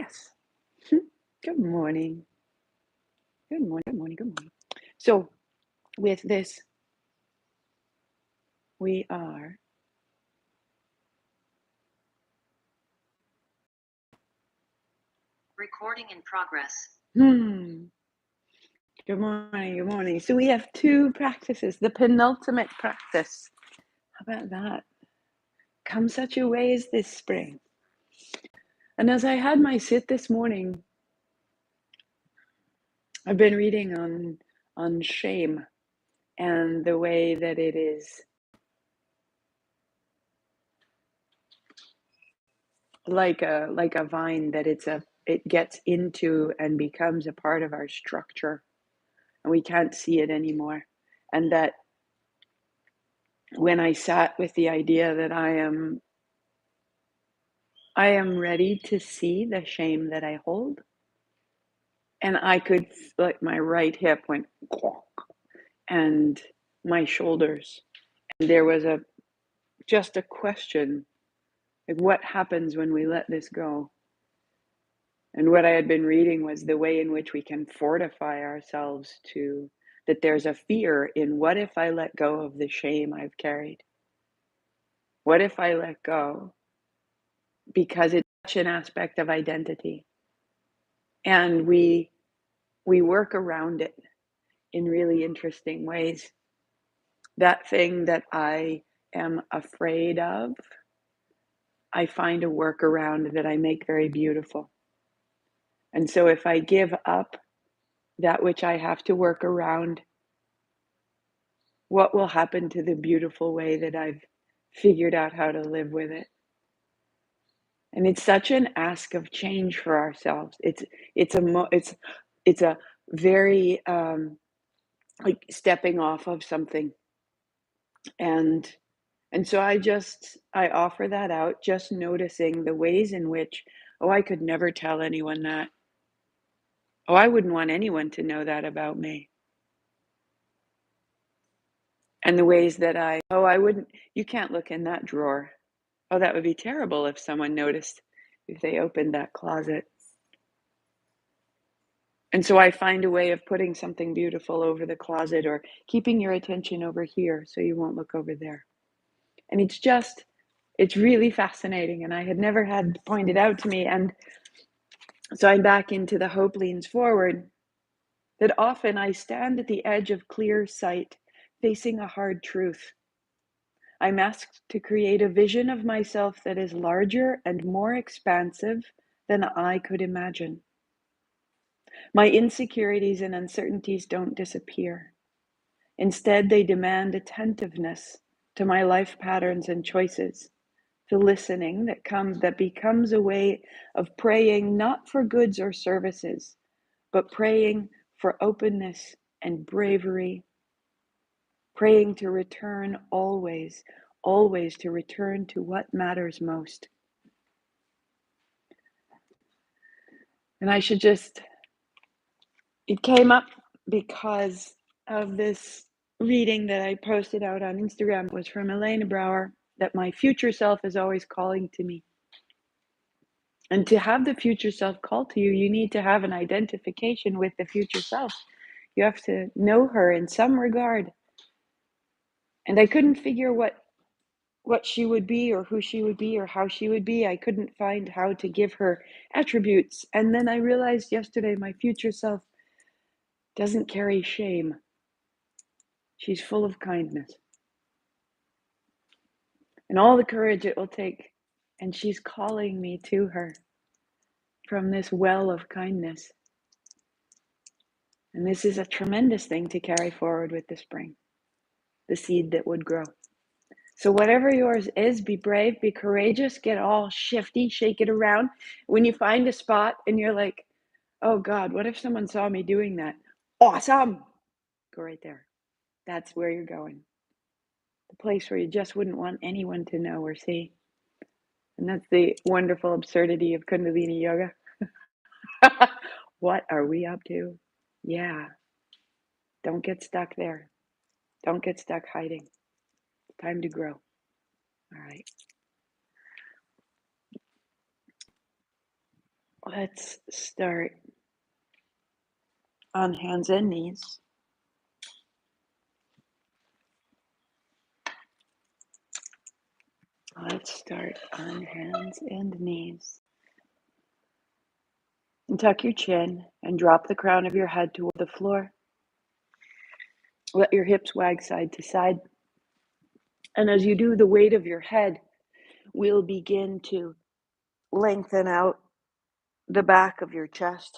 Yes. Good morning. Good morning. Good morning. Good morning. So, with this, we are. Recording in progress. Good morning. Good morning. So, we have two practices. The penultimate practice. How about that? Come such a ways this spring. And as I had my sit this morning, I've been reading on shame and the way that it is like a vine that it gets into and becomes a part of our structure, and we can't see it anymore. And that when I sat with the idea that I am ready to see the shame that I hold, and I could, like, my right hip went and my shoulders, and there was just a question, like, what happens when we let this go? And what I had been reading was the way in which we can fortify ourselves to that there's a fear in what if I let go of the shame I've carried? What if I let go? Because it's such an aspect of identity. And we work around it in really interesting ways. That thing that I am afraid of, I find a workaround that I make very beautiful. And so if I give up that which I have to work around, what will happen to the beautiful way that I've figured out how to live with it? And it's such an ask of change for ourselves. It's a very like stepping off of something, and so I offer that out, just noticing the ways in which, oh, I could never tell anyone that. Oh, I wouldn't want anyone to know that about me. And the ways that I wouldn't, you can't look in that drawer. Oh, that would be terrible if someone noticed if they opened that closet. And so I find a way of putting something beautiful over the closet, or keeping your attention over here so you won't look over there. And it's really fascinating. And I had never had pointed out to me. And so I'm back into the hope leans forward, that often I stand at the edge of clear sight, facing a hard truth. I'm asked to create a vision of myself that is larger and more expansive than I could imagine. My insecurities and uncertainties don't disappear. Instead, they demand attentiveness to my life patterns and choices, to listening that becomes a way of praying not for goods or services, but praying for openness and bravery, praying to return always, always to return to what matters most. And it came up because of this reading that I posted out on Instagram. Was from Elena Brower, that my future self is always calling to me. And to have the future self call to you, you need to have an identification with the future self. You have to know her in some regard. And I couldn't figure what she would be, or who she would be, or how she would be. I couldn't find how to give her attributes. And then I realized yesterday my future self doesn't carry shame. She's full of kindness and all the courage it will take. And she's calling me to her from this well of kindness. And this is a tremendous thing to carry forward with the spring, the seed that would grow. So whatever yours is, be brave, be courageous, get all shifty, shake it around. When you find a spot and you're like, oh God, what if someone saw me doing that? Awesome. Go right there. That's where you're going. The place where you just wouldn't want anyone to know or see. And that's the wonderful absurdity of Kundalini Yoga. What are we up to? Yeah. Don't get stuck there. Don't get stuck hiding. It's time to grow. All right. Let's start on hands and knees. Let's start on hands and knees. And tuck your chin and drop the crown of your head toward the floor. Let your hips wag side to side. And as you do, the weight of your head will begin to lengthen out the back of your chest.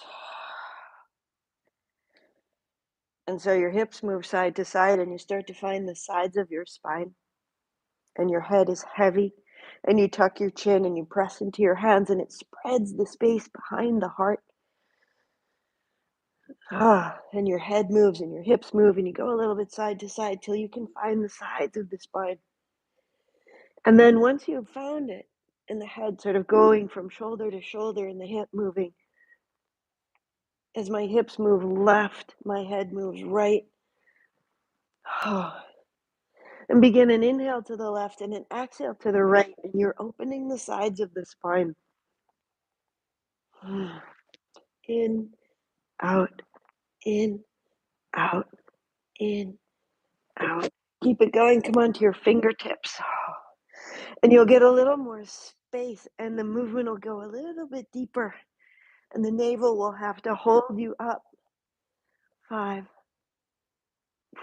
And so your hips move side to side, and you start to find the sides of your spine. And your head is heavy. And you tuck your chin and you press into your hands, and it spreads the space behind the heart. And your head moves and your hips move, and you go a little bit side to side till you can find the sides of the spine. And then once you've found it, and the head sort of going from shoulder to shoulder and the hip moving, as my hips move left, my head moves right. And begin an inhale to the left and an exhale to the right, and you're opening the sides of the spine. In, out, in, out, in, out. Keep it going. Come on to your fingertips. And you'll get a little more space, and the movement will go a little bit deeper, and the navel will have to hold you up. 5,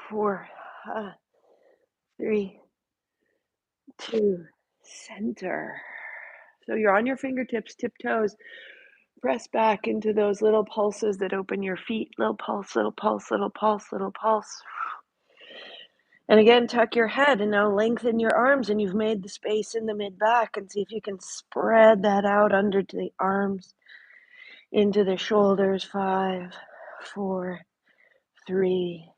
4, 3, 2, center. So you're on your fingertips, tiptoes. Press back into those little pulses that open your feet. Little pulse, little pulse, little pulse, little pulse. And again, tuck your head and now lengthen your arms, and you've made the space in the mid-back, and see if you can spread that out under to the arms, into the shoulders. 5, 4, 3,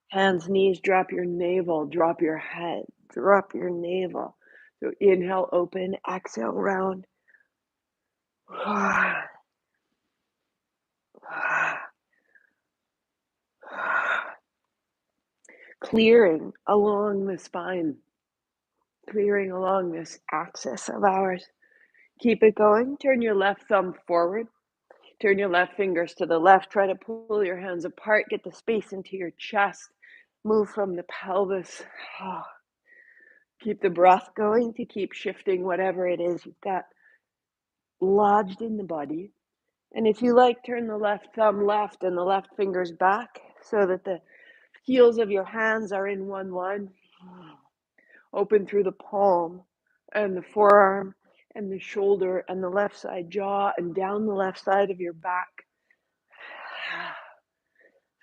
hands, knees, drop your navel, drop your head, drop your navel. So inhale, open, exhale, round. Clearing along the spine, clearing along this axis of ours. Keep it going. Turn your left thumb forward. Turn your left fingers to the left. Try to pull your hands apart. Get the space into your chest. Move from the pelvis. Keep the breath going to keep shifting whatever it is you've got lodged in the body. And if you like, turn the left thumb left and the left fingers back so that the heels of your hands are in one line. Open through the palm and the forearm and the shoulder and the left side jaw and down the left side of your back.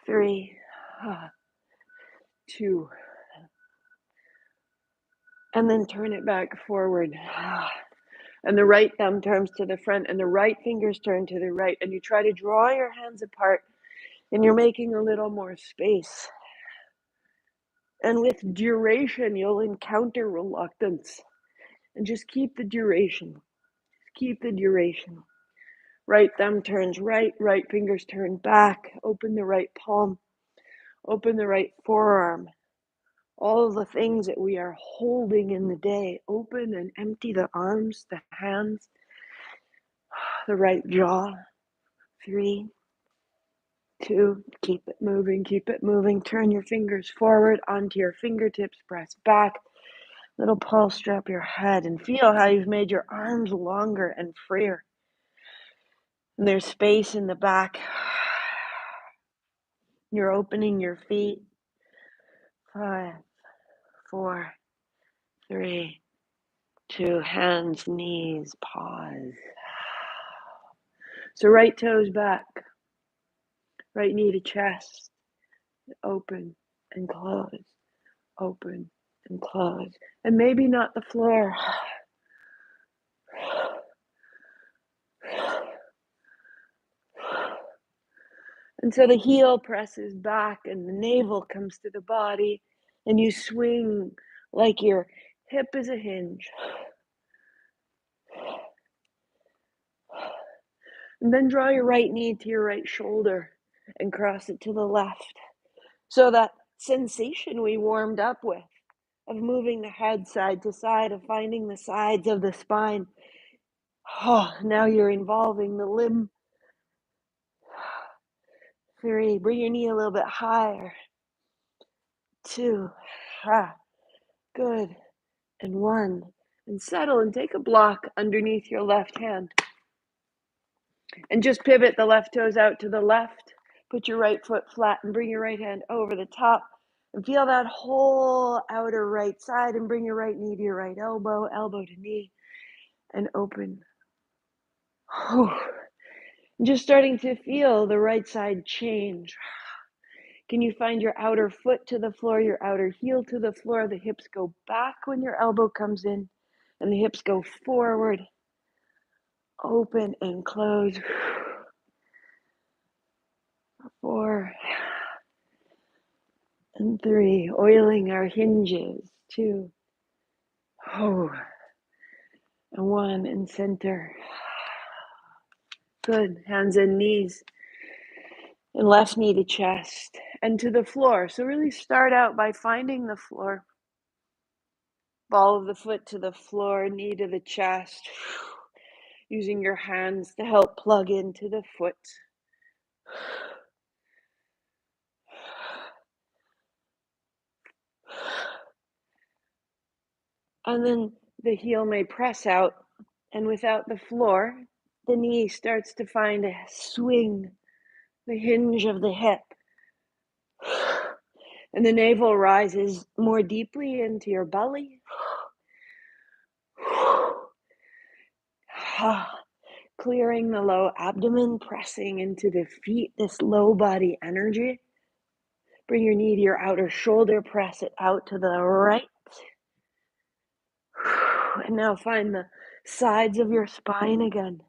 3, 2, and then turn it back forward. And the right thumb turns to the front and the right fingers turn to the right, and you try to draw your hands apart, and you're making a little more space. And with duration, you'll encounter reluctance, and just keep the duration. Just keep the duration. Right thumb turns right, right fingers turn back. Open the right palm. Open the right forearm. All of the things that we are holding in the day. Open and empty the arms, the hands, the right jaw. 3, 2, keep it moving, keep it moving. Turn your fingers forward onto your fingertips, press back. Little pulse, drop your head, and feel how you've made your arms longer and freer. And there's space in the back. You're opening your feet. 5, 4, 3, 2, hands, knees, pause. So right toes back, right knee to chest, open and close, open and close. And maybe not the floor. And so the heel presses back and the navel comes to the body, and you swing like your hip is a hinge. And then draw your right knee to your right shoulder and cross it to the left. So that sensation we warmed up with of moving the head side to side, of finding the sides of the spine. Now you're involving the limb 3, bring your knee a little bit higher. 2, good. And 1, and settle and take a block underneath your left hand. And just pivot the left toes out to the left. Put your right foot flat and bring your right hand over the top. And feel that whole outer right side, and bring your right knee to your right elbow, elbow to knee, and open. Just starting to feel the right side change. Can you find your outer foot to the floor, your outer heel to the floor? The hips go back when your elbow comes in, and the hips go forward. Open and close. 4 and 3. Oiling our hinges. 2. And 1 and center. Good. Hands and knees. And left knee to chest and to the floor. So really start out by finding the floor. Ball of the foot to the floor, knee to the chest. Using your hands to help plug into the foot. And then the heel may press out, and without the floor, the knee starts to find a swing, the hinge of the hip. And the navel rises more deeply into your belly. Clearing the low abdomen, pressing into the feet, this low body energy. Bring your knee to your outer shoulder, press it out to the right. And now find the sides of your spine again,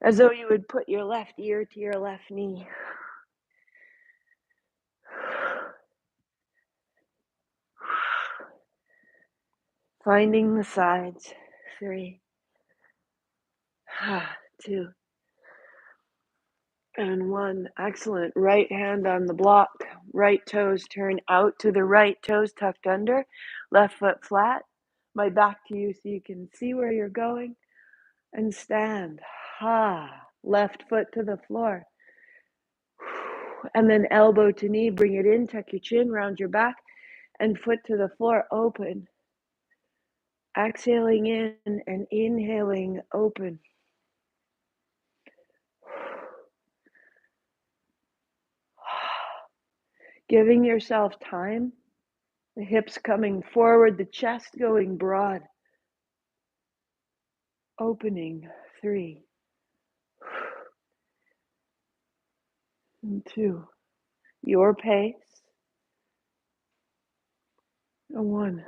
as though you would put your left ear to your left knee. Finding the sides. 3, 2, and 1. Excellent. Right hand on the block. Right toes turn out to the right, toes tucked under. Left foot flat. My back to you so you can see where you're going. And stand. Left foot to the floor. And then elbow to knee. Bring it in. Tuck your chin. Round your back. And foot to the floor. Open. Exhaling in and inhaling. Open. Giving yourself time, the hips coming forward, the chest going broad. Opening. 3, and 2. Your pace. And 1.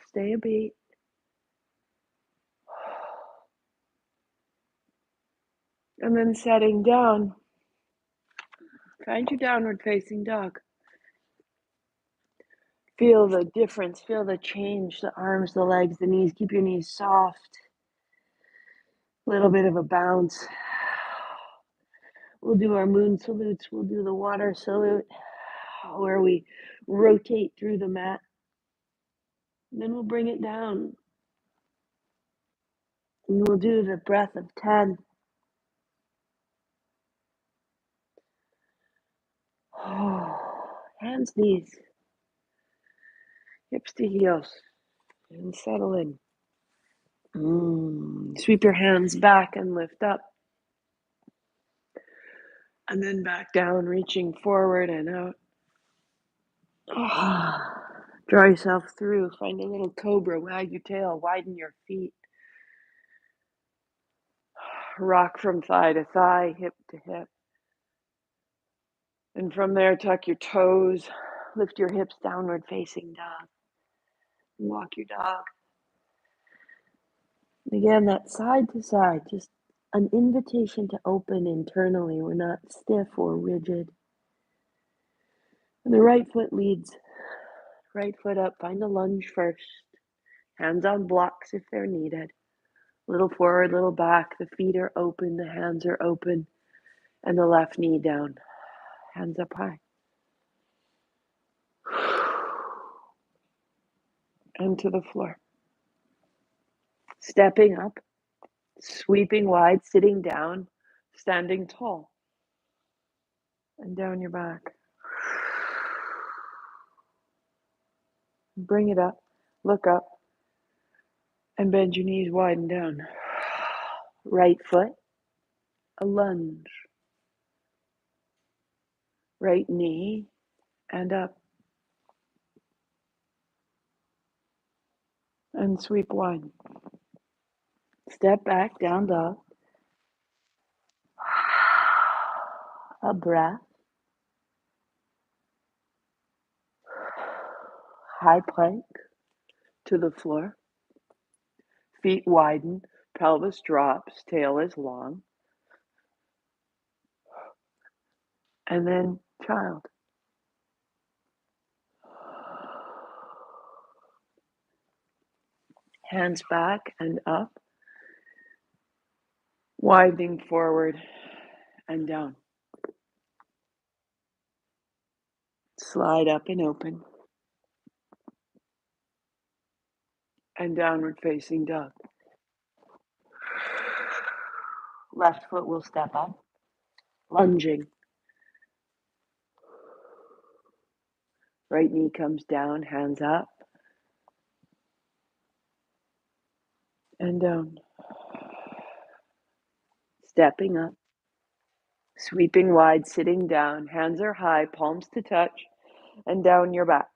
Stay a beat. And then setting down. Find your downward facing dog. Feel the difference, feel the change, the arms, the legs, the knees. Keep your knees soft. A little bit of a bounce. We'll do our moon salutes. We'll do the water salute, where we rotate through the mat. And then we'll bring it down. And we'll do the breath of 10. Hands, knees, hips to heels, and settle in. Sweep your hands back and lift up. And then back down, reaching forward and out. Draw yourself through. Find a little cobra. Wag your tail. Widen your feet. Rock from thigh to thigh, hip to hip. And from there, tuck your toes. Lift your hips, downward facing dog. Walk your dog. And again, that side to side, just an invitation to open internally. We're not stiff or rigid. And the right foot leads. Right foot up. Find a lunge first. Hands on blocks if they're needed. Little forward, little back. The feet are open. The hands are open. And the left knee down. Hands up high. And to the floor. Stepping up. Sweeping wide. Sitting down. Standing tall. and down your back. Bring it up, look up, and bend your knees wide and down. Right foot, a lunge. Right knee, and up. And sweep wide. Step back, down dog. A breath. High plank to the floor. Feet widen, pelvis drops, tail is long. And then child. Hands back and up. Widening forward and down. Slide up and open. And downward facing dog. Left foot will step up. Lunging. Right knee comes down, hands up. And down. Stepping up. Sweeping wide, sitting down. Hands are high, palms to touch. And down your back.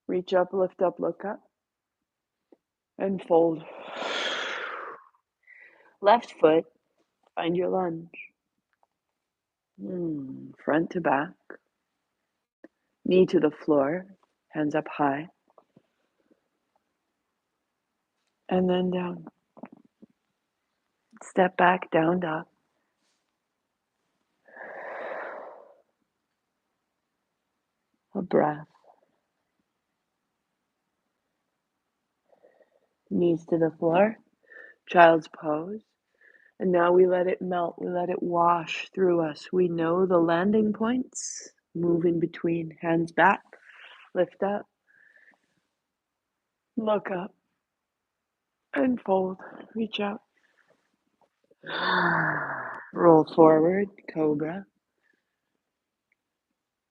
Reach up, lift up, look up. And fold. Left foot, find your lunge. Front to back. Knee to the floor, hands up high. And then down. Step back, down dog. A breath. Knees to the floor, child's pose. And now we let it melt, we let it wash through us. We know the landing points. Move in between, hands back, lift up, look up, and fold. Reach out. Roll forward, cobra.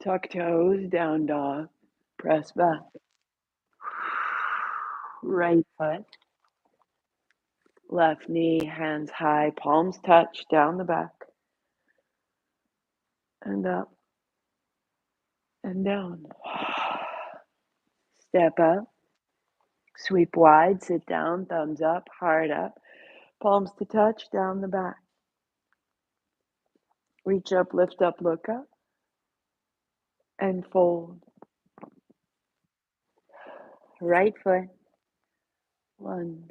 Tuck toes, down dog. Press back. Right foot. Left knee, hands high, palms touch, down the back. And up. And down. Step up. Sweep wide, sit down, thumbs up, heart up. Palms to touch, down the back. Reach up, lift up, look up. And fold. Right foot. Lunge.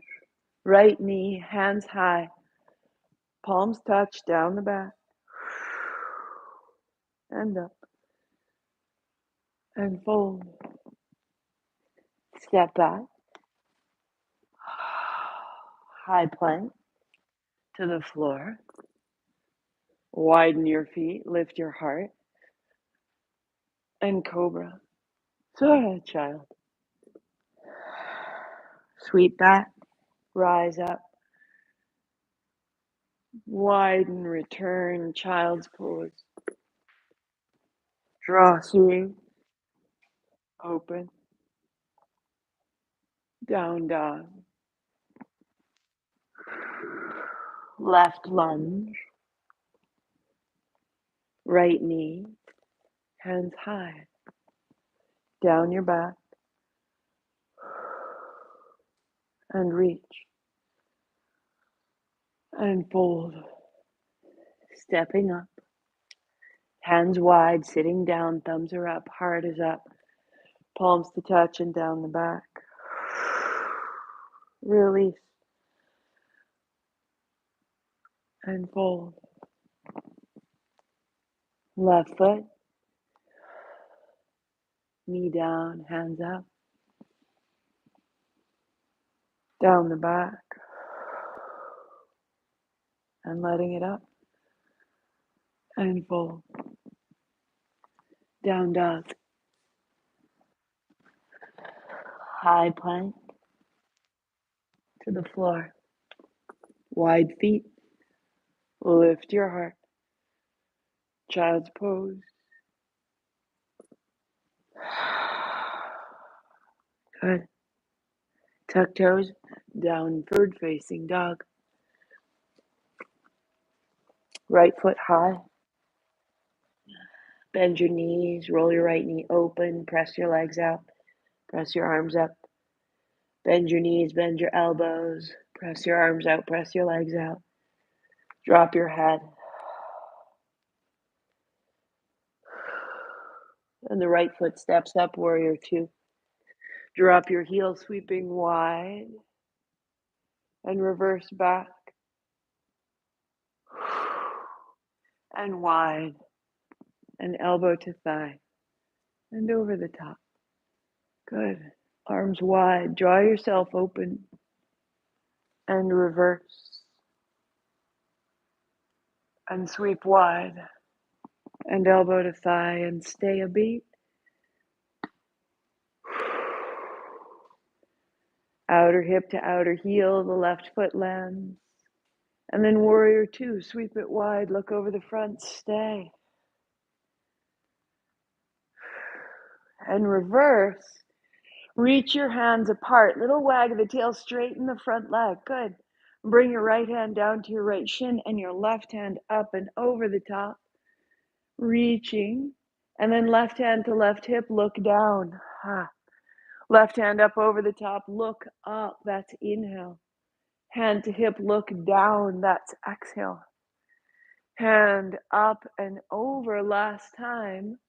Right knee, hands high. Palms touch, down the back. And up. And fold. Step back. High plank to the floor. Widen your feet, lift your heart. And cobra. So, child. Sweep back. Rise up. Widen, return, child's pose. Draw through. Open. Down dog. Left lunge. Right knee. Hands high. Down your back. And reach. And fold. Stepping up. Hands wide, sitting down, thumbs are up, heart is up. Palms to touch and down the back. Release. And fold. Left foot. Knee down, hands up. Down the back. And letting it up. And fold. Down dog. High plank to the floor. Wide feet. Lift your heart. Child's pose. Good. Tuck toes, downward facing dog. Right foot high. Bend your knees, roll your right knee open, press your legs out, press your arms up. Bend your knees, bend your elbows, press your arms out, press your legs out. Drop your head. And the right foot steps up, warrior two. Drop your heel, sweeping wide. And reverse back. And wide. And elbow to thigh. And over the top. Good. Arms wide. Draw yourself open. And reverse. And sweep wide. And elbow to thigh. And stay a beat. Outer hip to outer heel, the left foot lands. And then warrior two, sweep it wide, look over the front, stay. And reverse, reach your hands apart, little wag of the tail, straighten the front leg, good. Bring your right hand down to your right shin and your left hand up and over the top, reaching. And then left hand to left hip, look down. Left hand up over the top, look up, that's inhale. Hand to hip, look down, that's exhale. Hand up and over last time.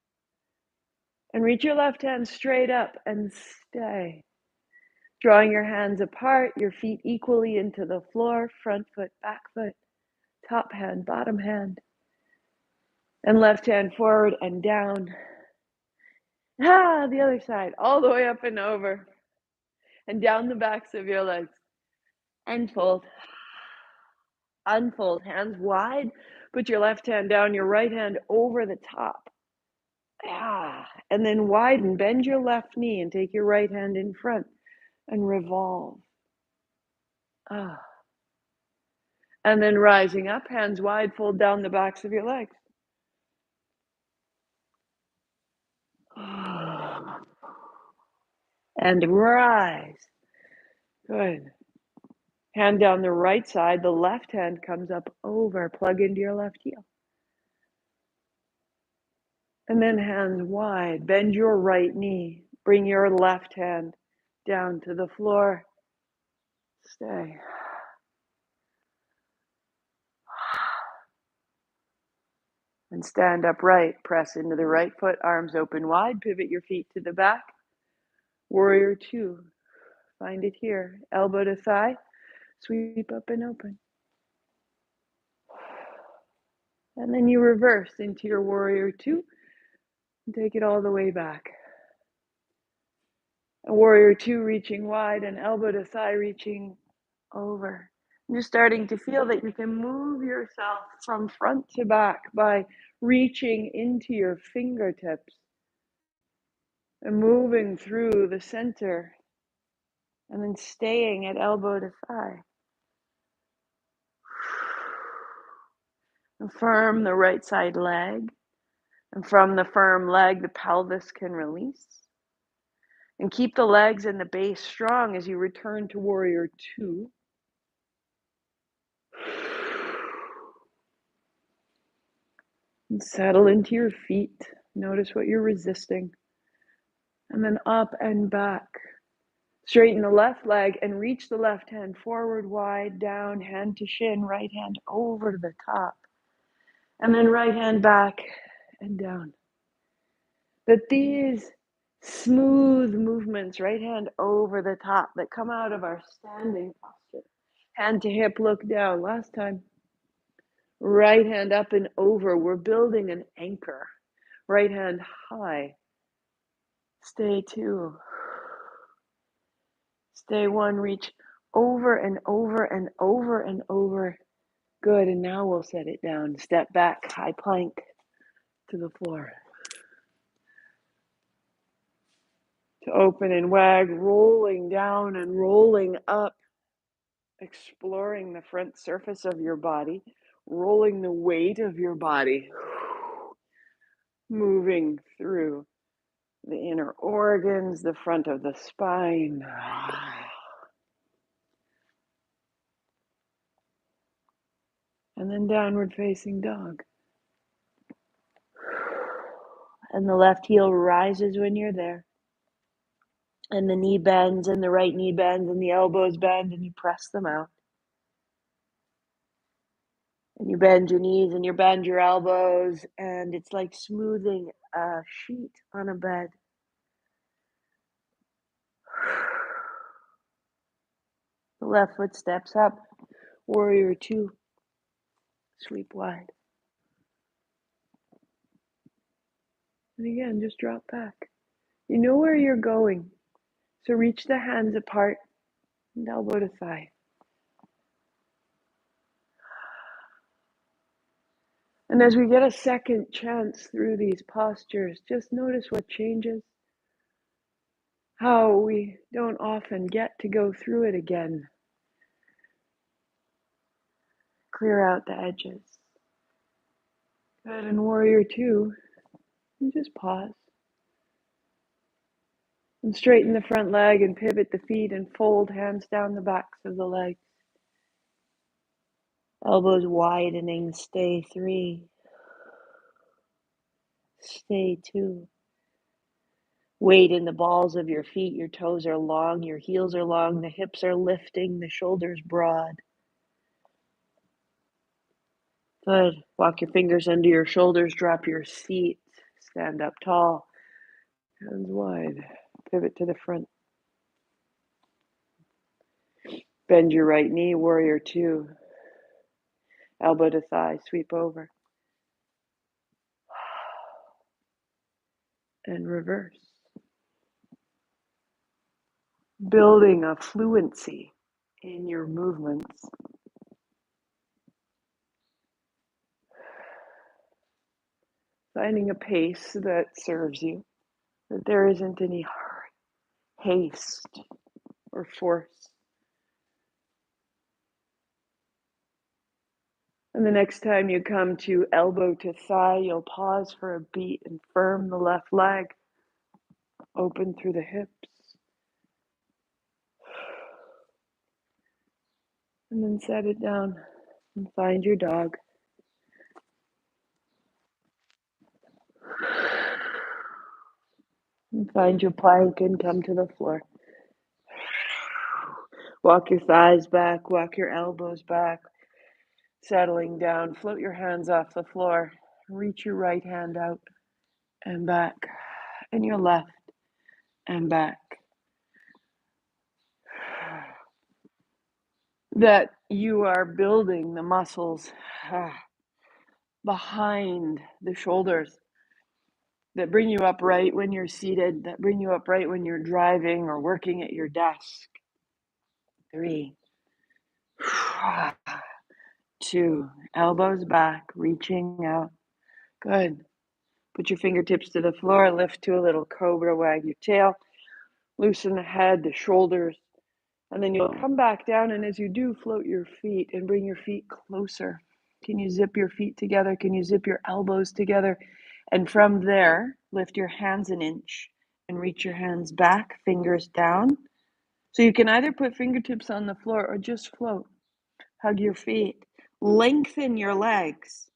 And reach your left hand straight up and stay. Drawing your hands apart, your feet equally into the floor, front foot, back foot, top hand, bottom hand. And left hand forward and down. The other side, all the way up and over. And down the backs of your legs. And fold. Unfold, hands wide. Put your left hand down, your right hand over the top. And then widen, bend your left knee and take your right hand in front and revolve. And then rising up, hands wide, fold down the backs of your legs. And rise. Good. Hand down the right side, the left hand comes up over, plug into your left heel. And then hands wide, bend your right knee, bring your left hand down to the floor. Stay. And stand upright, press into the right foot, arms open wide, pivot your feet to the back. Warrior two, find it here, elbow to thigh, sweep up and open. And then you reverse into your warrior two and take it all the way back. A warrior two reaching wide and elbow to thigh reaching over. You're starting to feel that you can move yourself from front to back by reaching into your fingertips and moving through the center and then staying at elbow to thigh. And firm the right side leg. And from the firm leg, the pelvis can release. And keep the legs and the base strong as you return to warrior two. And settle into your feet. Notice what you're resisting. And then up and back. Straighten the left leg and reach the left hand forward, wide, down, hand to shin, right hand over the top. And then right hand back and down. That these smooth movements, right hand over the top, that come out of our standing posture. Hand to hip, look down. Last time. Right hand up and over. We're building an anchor. Right hand high. Stay two. Stay one. Reach over and over and over and over. Good. And now we'll set it down. Step back, high plank to the floor. To open and wag, rolling down and rolling up. Exploring the front surface of your body. Rolling the weight of your body moving through the inner organs, the front of the spine. And then downward facing dog. And the left heel rises when you're there. And the knee bends, and the right knee bends, and the elbows bend, and you press them out. And you bend your knees and you bend your elbows, and it's like smoothing a sheet on a bed. The left foot steps up, warrior two, sweep wide. And again, just drop back. You know where you're going, so reach the hands apart and elbow to thigh. And as we get a second chance through these postures, just notice what changes. How we don't often get to go through it again. Clear out the edges. Good, and warrior two, and just pause. And straighten the front leg and pivot the feet and fold hands down the backs of the legs. Elbows widening, stay three. Stay two. Weight in the balls of your feet, your toes are long, your heels are long, the hips are lifting, the shoulders broad. Good. Walk your fingers under your shoulders, drop your seat, stand up tall, hands wide, pivot to the front. Bend your right knee, warrior two. Elbow to thigh, sweep over. And reverse. Building a fluency in your movements. Finding a pace that serves you, that there isn't any haste or force. And the next time you come to elbow to thigh, you'll pause for a beat and firm the left leg, open through the hips. And then set it down and find your dog. And find your plank and come to the floor. Walk your thighs back, walk your elbows back. Settling down, float your hands off the floor. Reach your right hand out and back, and your left and back. That you are building the muscles behind the shoulders that bring you upright when you're seated, that bring you upright when you're driving or working at your desk. 3, 2, elbows back, reaching out. Good. Put your fingertips to the floor, lift to a little cobra, wag your tail, loosen the head, the shoulders, and then you'll come back down, and as you do, float your feet and bring your feet closer. Can you zip your feet together? Can you zip your elbows together? And from there, lift your hands an inch and reach your hands back, fingers down. So you can either put fingertips on the floor or just float. Hug your feet. Lengthen your legs.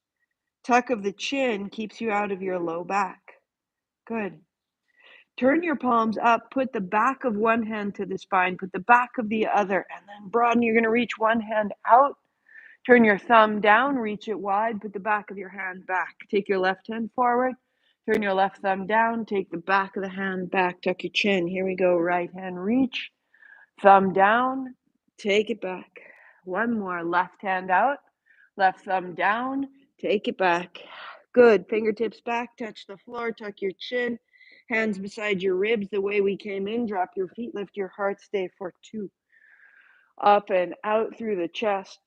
Tuck of the chin keeps you out of your low back. Good. Turn your palms up, put the back of one hand to the spine, put the back of the other, and then broaden. You're going to reach one hand out. Turn your thumb down, reach it wide, put the back of your hand back. Take your left hand forward, turn your left thumb down, take the back of the hand back, tuck your chin. Here we go, right hand reach, thumb down, take it back. One more, left hand out, left thumb down, take it back. Good, fingertips back, touch the floor, tuck your chin, hands beside your ribs the way we came in, drop your feet, lift your heart, stay for 2. Up and out through the chest.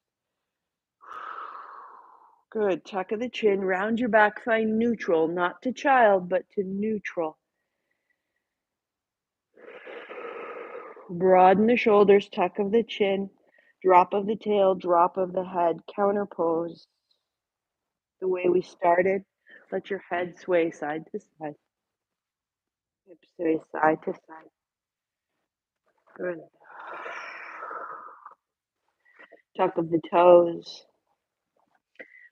Good. Tuck of the chin, round your back, find neutral, not to child, but to neutral. Broaden the shoulders, tuck of the chin, drop of the tail, drop of the head, counter pose. The way we started. Let your head sway side to side. Hips sway side to side. Good. Tuck of the toes.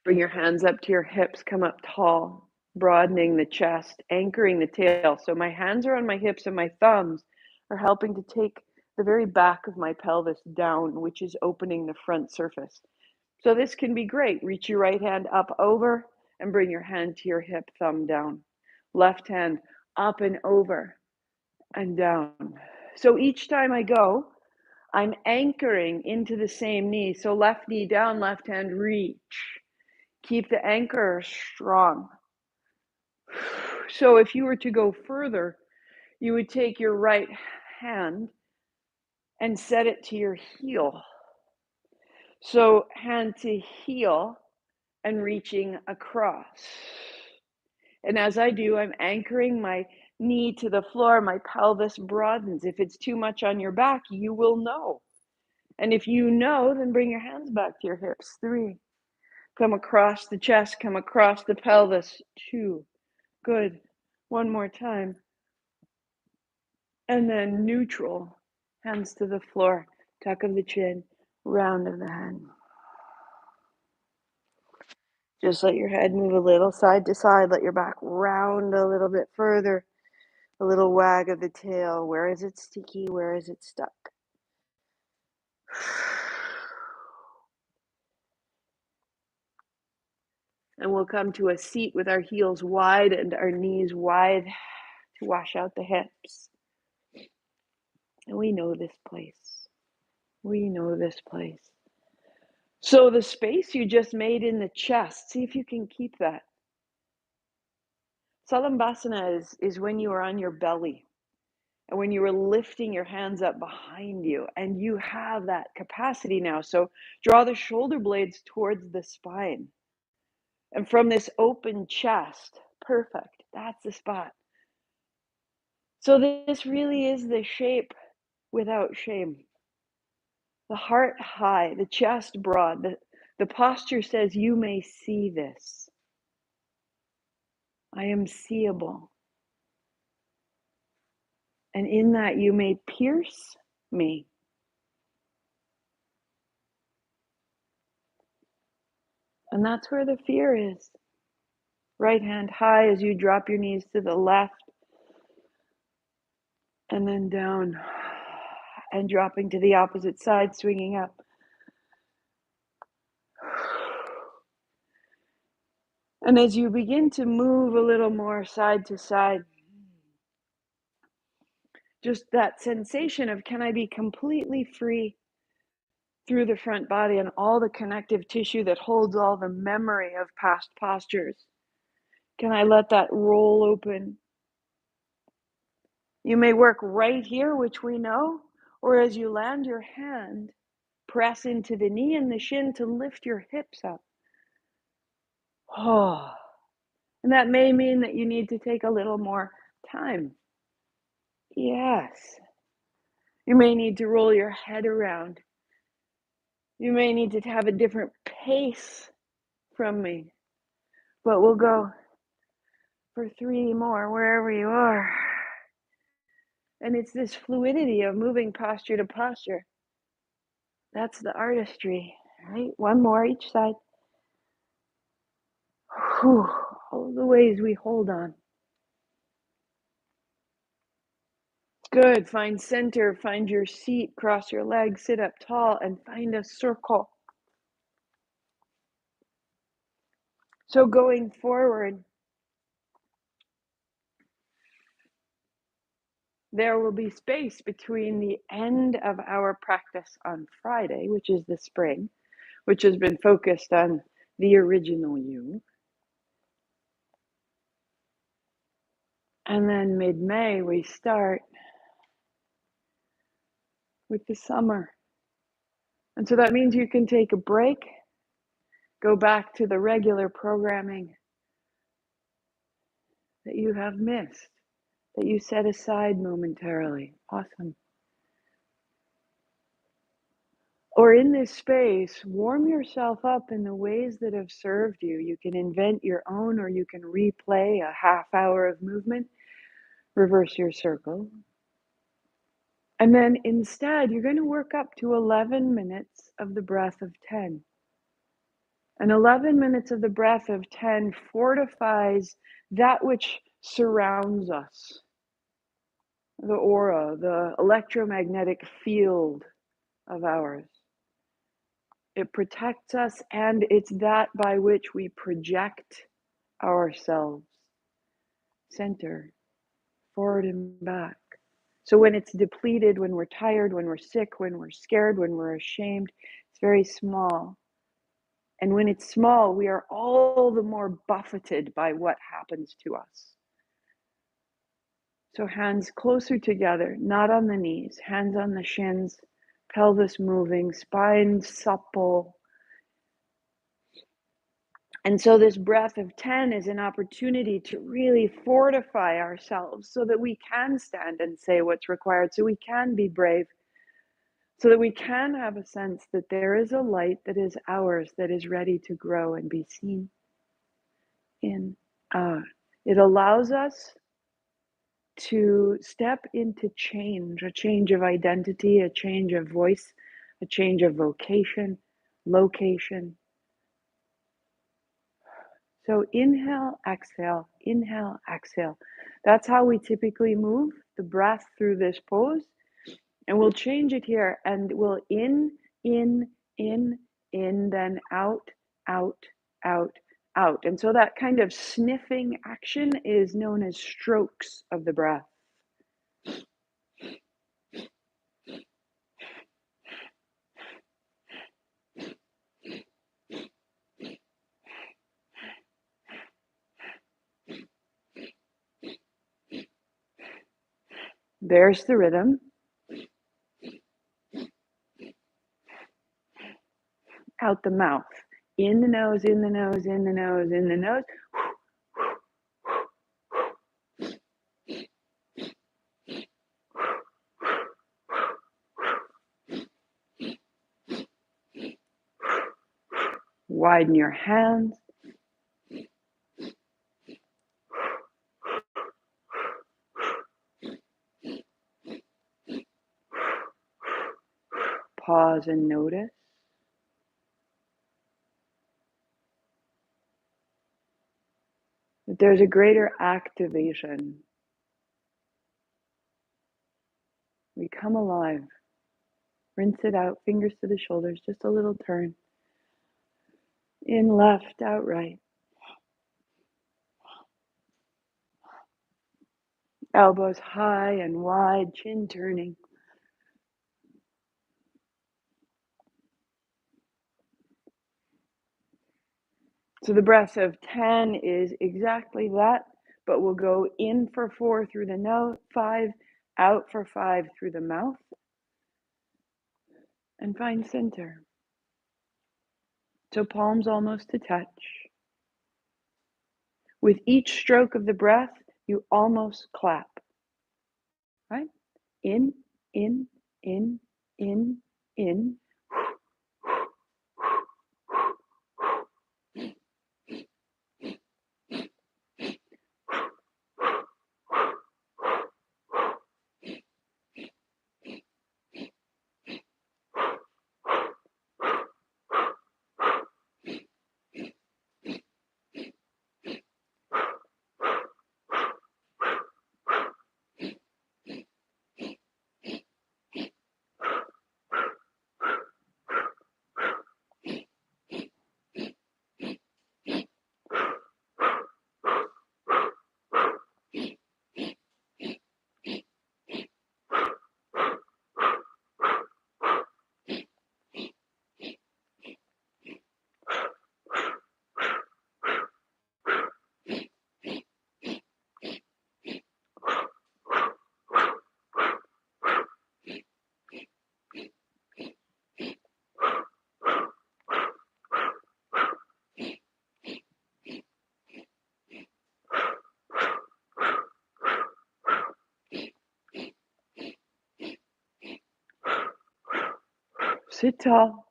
Bring your hands up to your hips, come up tall, broadening the chest, anchoring the tail. So my hands are on my hips and my thumbs are helping to take the very back of my pelvis down, which is opening the front surface. So this can be great. Reach your right hand up over and bring your hand to your hip, thumb down. Left hand up and over and down. So each time I go, I'm anchoring into the same knee. So left knee down, left hand reach. Keep the anchor strong. So if you were to go further, you would take your right hand and set it to your heel. So hand to heel and reaching across. And as I do, I'm anchoring my knee to the floor. My pelvis broadens. If it's too much on your back, you will know. And if you know, then bring your hands back to your hips. 3. Come across the chest, come across the pelvis. 2. Good. One more time. And then neutral. Hands to the floor. Tuck of the chin. Round of the head. Just let your head move a little side to side. Let your back round a little bit further. A little wag of the tail. Where is it sticky? Where is it stuck? And we'll come to a seat with our heels wide and our knees wide to wash out the hips. And we know this place. We know this place. So the space you just made in the chest, see if you can keep that. Salambhasana is when you are on your belly and when you are lifting your hands up behind you, and you have that capacity now. So draw the shoulder blades towards the spine. And from this open chest, perfect, that's the spot. So this really is the shape without shame. The heart high, the chest broad, the posture says, you may see this. I am seeable. And in that you may pierce me. And that's where the fear is. Right hand high as you drop your knees to the left. And then down. And dropping to the opposite side, swinging up. And as you begin to move a little more side to side, just that sensation of, can I be completely free through the front body and all the connective tissue that holds all the memory of past postures? Can I let that roll open? You may work right here, which we know, or as you land your hand, press into the knee and the shin to lift your hips up. Oh, and that may mean that you need to take a little more time. Yes. You may need to roll your head around. You may need to have a different pace from me. But we'll go for 3 more wherever you are. And it's this fluidity of moving posture to posture. That's the artistry, right? 1 more each side. Whew, all the ways we hold on. Good. Find center, find your seat, cross your legs, sit up tall, and find a circle. So going forward, there will be space between the end of our practice on Friday, which is the spring, which has been focused on the original you. And then mid-May, we start with the summer. And so that means you can take a break, go back to the regular programming that you have missed, that you set aside momentarily. Awesome. Or in this space, warm yourself up in the ways that have served you. You can invent your own, or you can replay a half hour of movement, reverse your circle. And then instead, you're going to work up to 11 minutes of the breath of 10. And 11 minutes of the breath of 10 fortifies that which surrounds us, the aura, the electromagnetic field of ours. It protects us, and it's that by which we project ourselves, center, forward and back. So when it's depleted, when we're tired, when we're sick, when we're scared, when we're ashamed, it's very small. And when it's small, we are all the more buffeted by what happens to us. So hands closer together, not on the knees, hands on the shins, pelvis moving, spine supple. And so this breath of 10 is an opportunity to really fortify ourselves so that we can stand and say what's required, so we can be brave, so that we can have a sense that there is a light that is ours, that is ready to grow and be seen. In, out. It allows us to step into change, a change of identity, a change of voice, a change of vocation, location. So inhale, exhale, inhale, exhale. That's how we typically move the breath through this pose. And we'll change it here, and we'll in, then out, out, out, out. And so that kind of sniffing action is known as strokes of the breath. There's the rhythm. Out the mouth. In the nose, in the nose, in the nose, in the nose. Widen your hands. Pause and notice. That there's a greater activation. We come alive. Rinse it out, fingers to the shoulders, just a little turn. In left, out right. Elbows high and wide, chin turning. So the breath of 10 is exactly that, but we'll go in for 4 through the nose, 5, out for 5 through the mouth, and find center. So palms almost to touch. With each stroke of the breath, you almost clap. Right? In, in, in, in, in. Sit tall.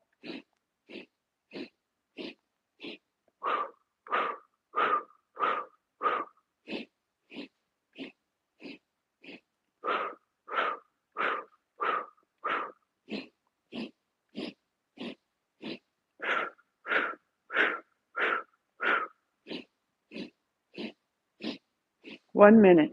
1 minute.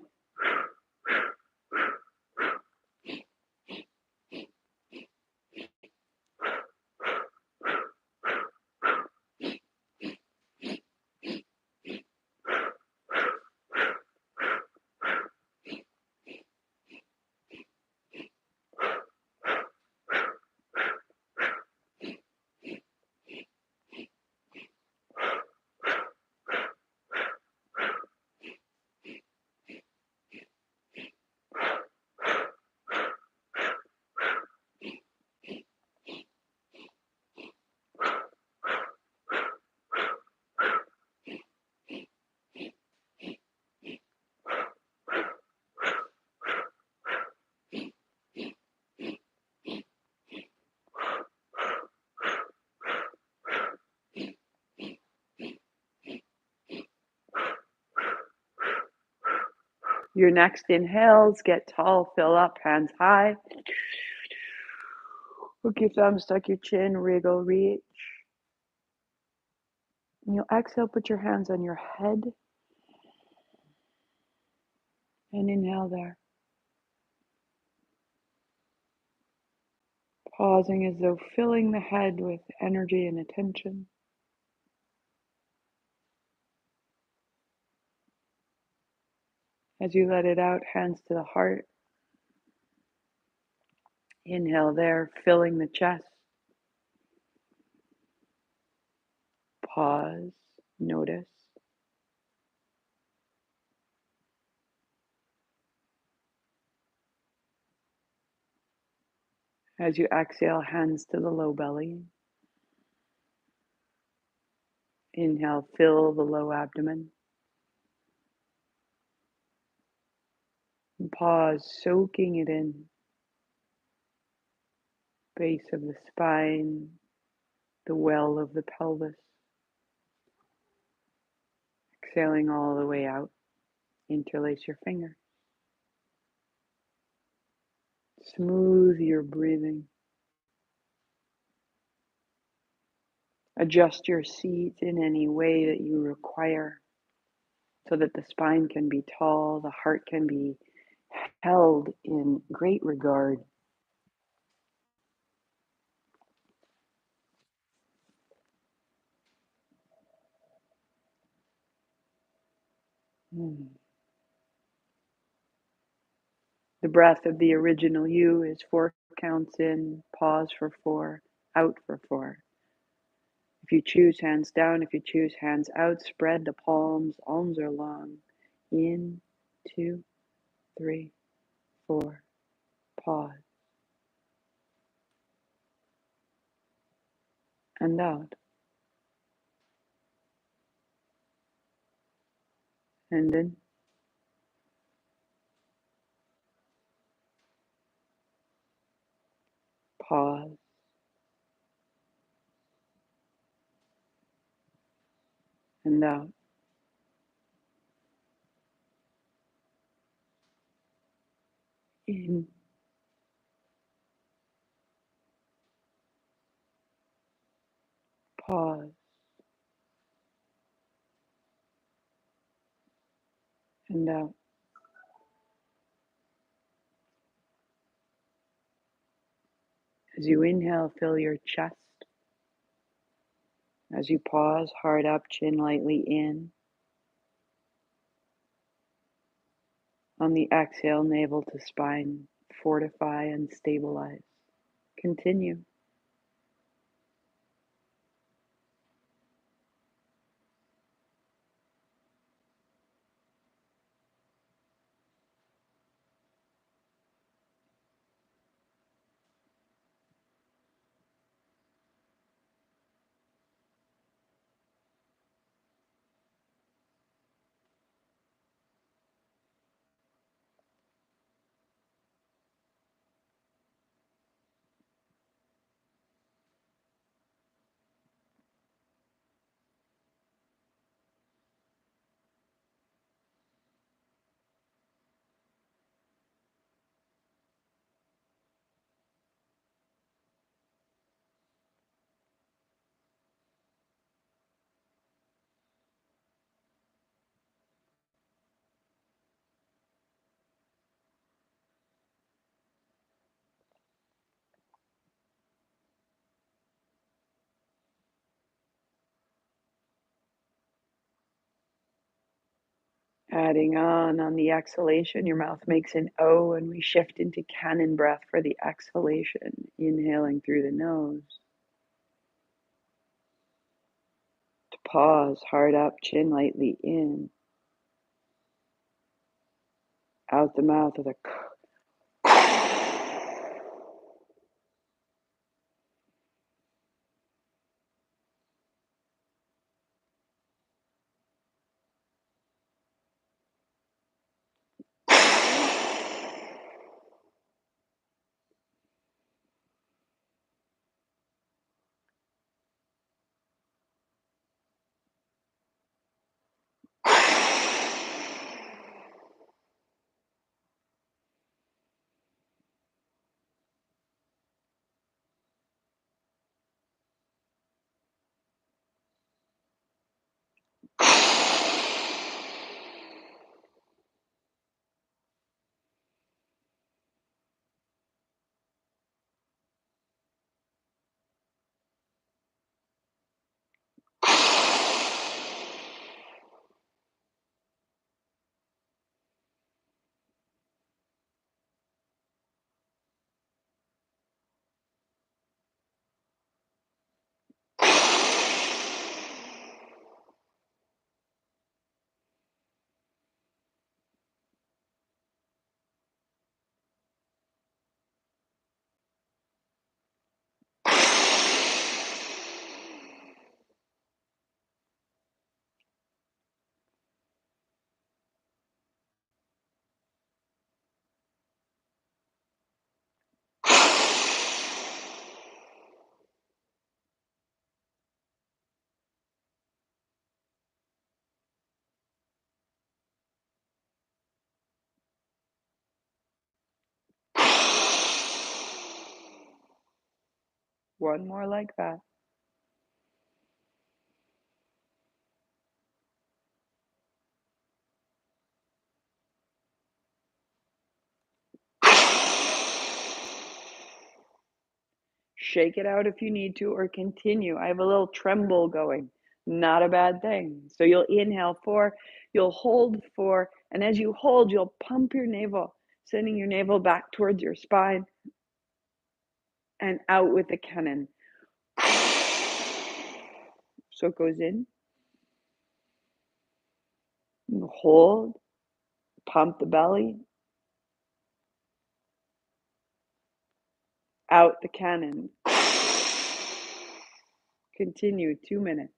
Your next inhales, get tall, fill up, hands high. Hook your thumbs, tuck your chin, wriggle, reach. And you'll exhale, put your hands on your head. And inhale there. Pausing as though filling the head with energy and attention. As you let it out, hands to the heart. Inhale there, filling the chest. Pause, notice. As you exhale, hands to the low belly. Inhale, fill the low abdomen. And pause, soaking it in. Base of the spine, the well of the pelvis. Exhaling all the way out. Interlace your fingers. Smooth your breathing. Adjust your seat in any way that you require so that the spine can be tall, the heart can be held in great regard. The breath of the original you is 4 counts in, pause for 4, out for 4. If you choose, hands down. If you choose, hands out. Spread the palms. Arms are long. In, 2, 3, 4. Pause. And out. And in. Pause. And out. In. Pause. And out. As you inhale, fill your chest. As you pause, heart up, chin lightly in. On the exhale, navel to spine, fortify and stabilize. Continue. Adding on the exhalation, your mouth makes an O, and we shift into cannon breath for the exhalation, inhaling through the nose. To pause, heart up, chin lightly in. Out the mouth with a one more like that. Shake it out if you need to, or continue. I have a little tremble going. Not a bad thing. So you'll inhale 4, you'll hold 4, and as you hold, you'll pump your navel, sending your navel back towards your spine and out with the cannon. So it goes in, you hold, pump the belly, out the cannon. Continue 2 minutes.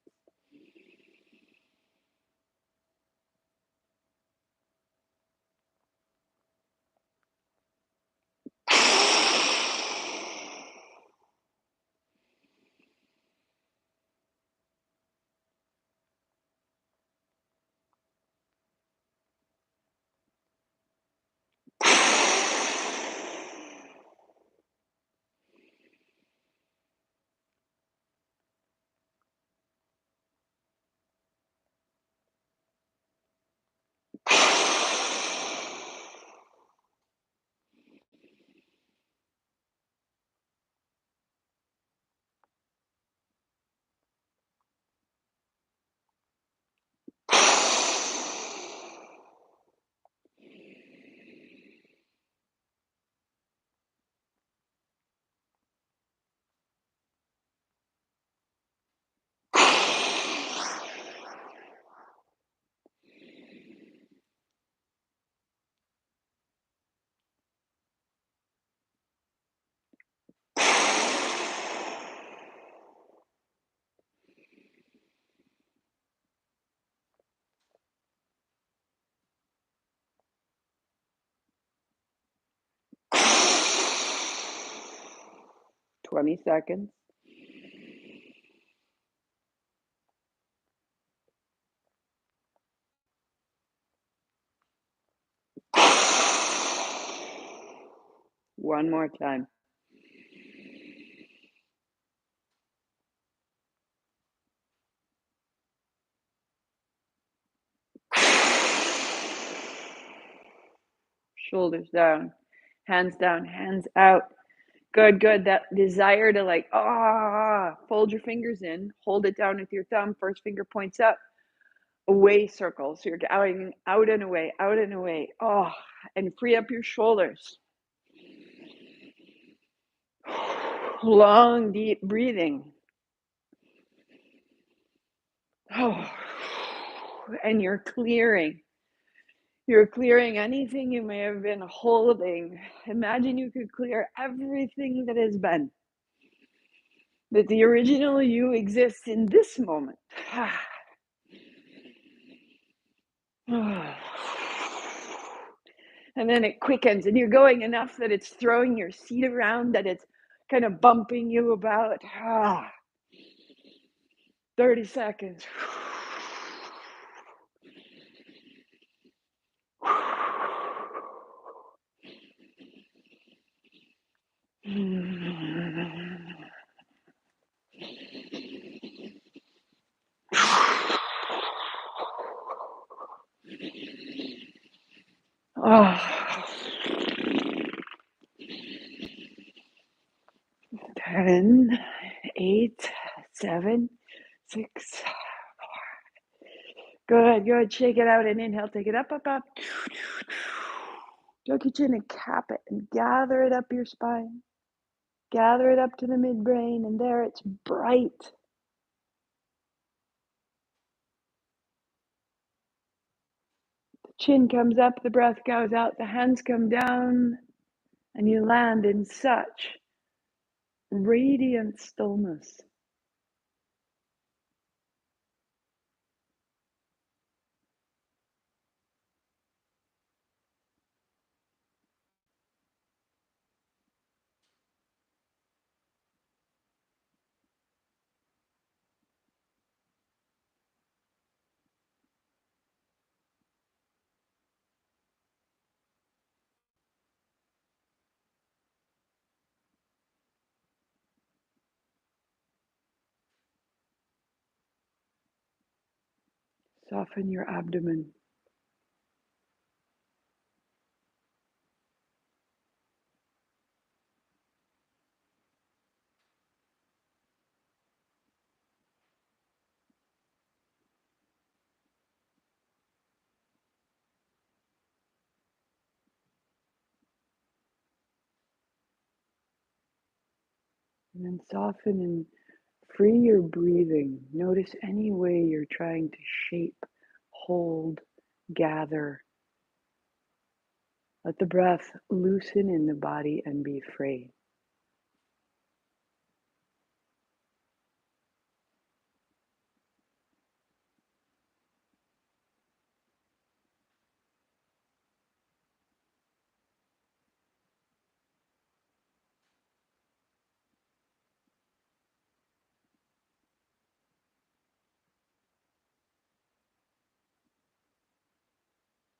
Twenty seconds. One more time. Shoulders down, hands out. Good, good. That desire to like, fold your fingers in, hold it down with your thumb, first finger points up. away circles. You're going out and away, out and away. Oh, and free up your shoulders. Long, deep breathing. Oh, and you're clearing. You're clearing anything you may have been holding. Imagine you could clear everything that has been. That the original you exists in this moment. And then it quickens, and you're going enough that it's throwing your seat around, that it's kind of bumping you about. 30 seconds. Oh. 10, 8, 7, 6. Good, good. Shake it out and inhale. Take it up, up, up. Tuck your chin and cap it and gather it up your spine. Gather it up to the midbrain, and there it's bright. The chin comes up, the breath goes out, the hands come down, and you land in such radiant stillness. Soften your abdomen. And then soften and free your breathing. Notice any way you're trying to shape, hold, gather. Let the breath loosen in the body and be free.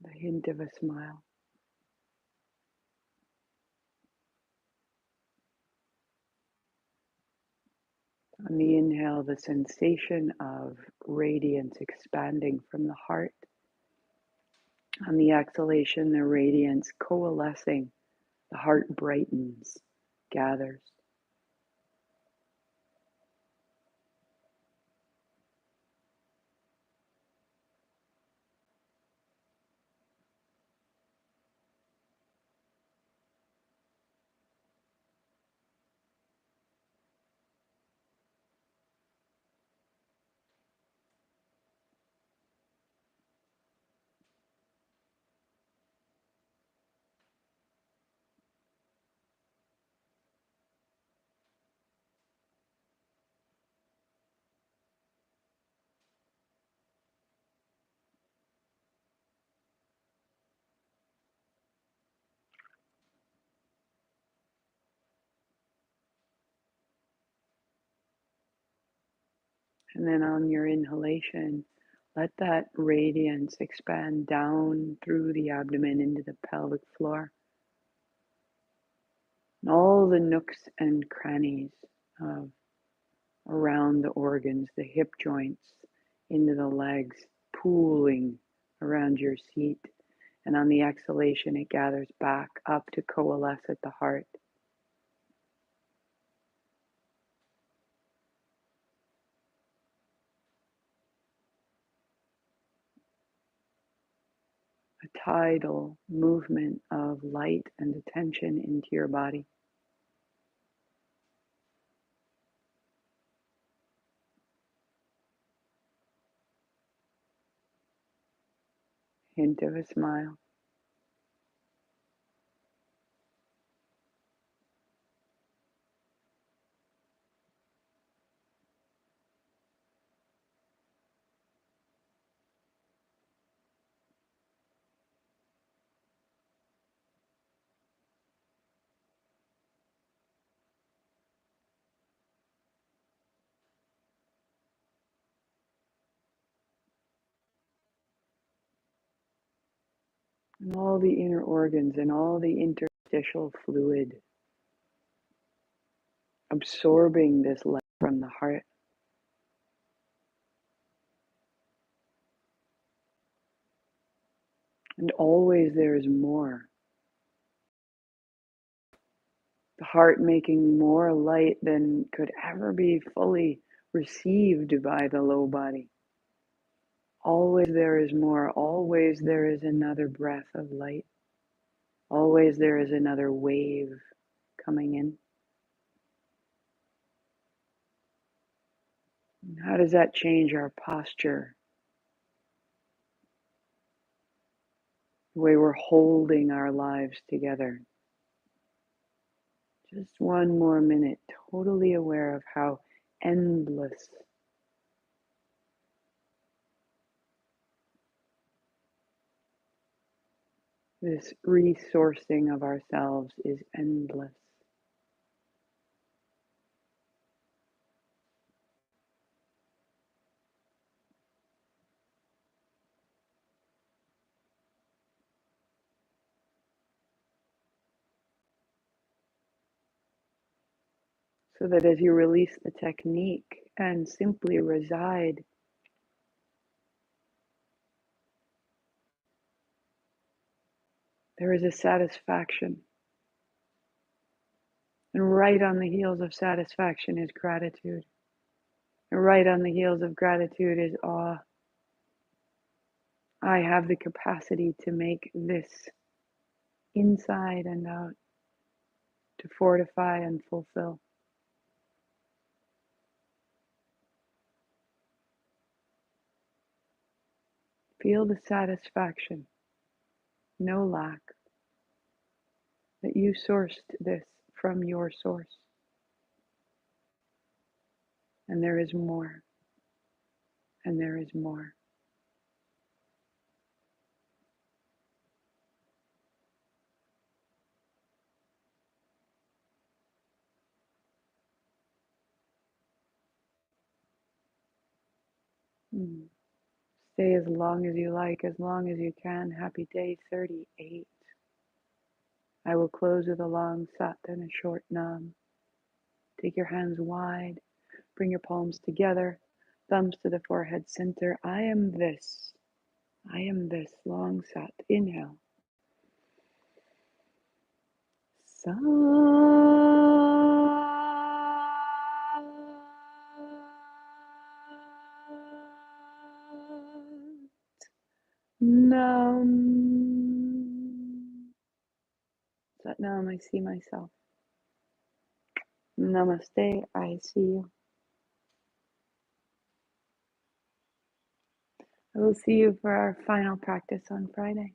The hint of a smile. On the inhale, the sensation of radiance expanding from the heart. On the exhalation, the radiance coalescing. The heart brightens, gathers. And then on your inhalation, let that radiance expand down through the abdomen into the pelvic floor. And all the nooks and crannies of around the organs, the hip joints, into the legs, pooling around your seat. And on the exhalation, it gathers back up to coalesce at the heart. tidal movement of light and attention into your body. Hint of a smile. And all the inner organs and all the interstitial fluid absorbing this light from the heart. And always there is more. The heart making more light than could ever be fully received by the low body. Always there is more. Always there is another breath of light. Always there is another wave coming in. How does that change our posture? The way we're holding our lives together. Just one more minute, totally aware of how endless this resourcing of ourselves is endless. So that as you release the technique and simply reside, there is a satisfaction. And right on the heels of satisfaction is gratitude. And right on the heels of gratitude is awe. I have the capacity to make this inside and out, to fortify and fulfill. Feel the satisfaction, no lack, that you sourced this from your source. And there is more, and there is more. Stay as long as you like, as long as you can. Happy day 38. I will close with a long sat and a short nam. Take your hands wide, bring your palms together, thumbs to the forehead center. I am this. I am this. Long sat. Inhale. Sat. Nam. Sat Nam, I see myself. Namaste, I see you. I will see you for our final practice on Friday.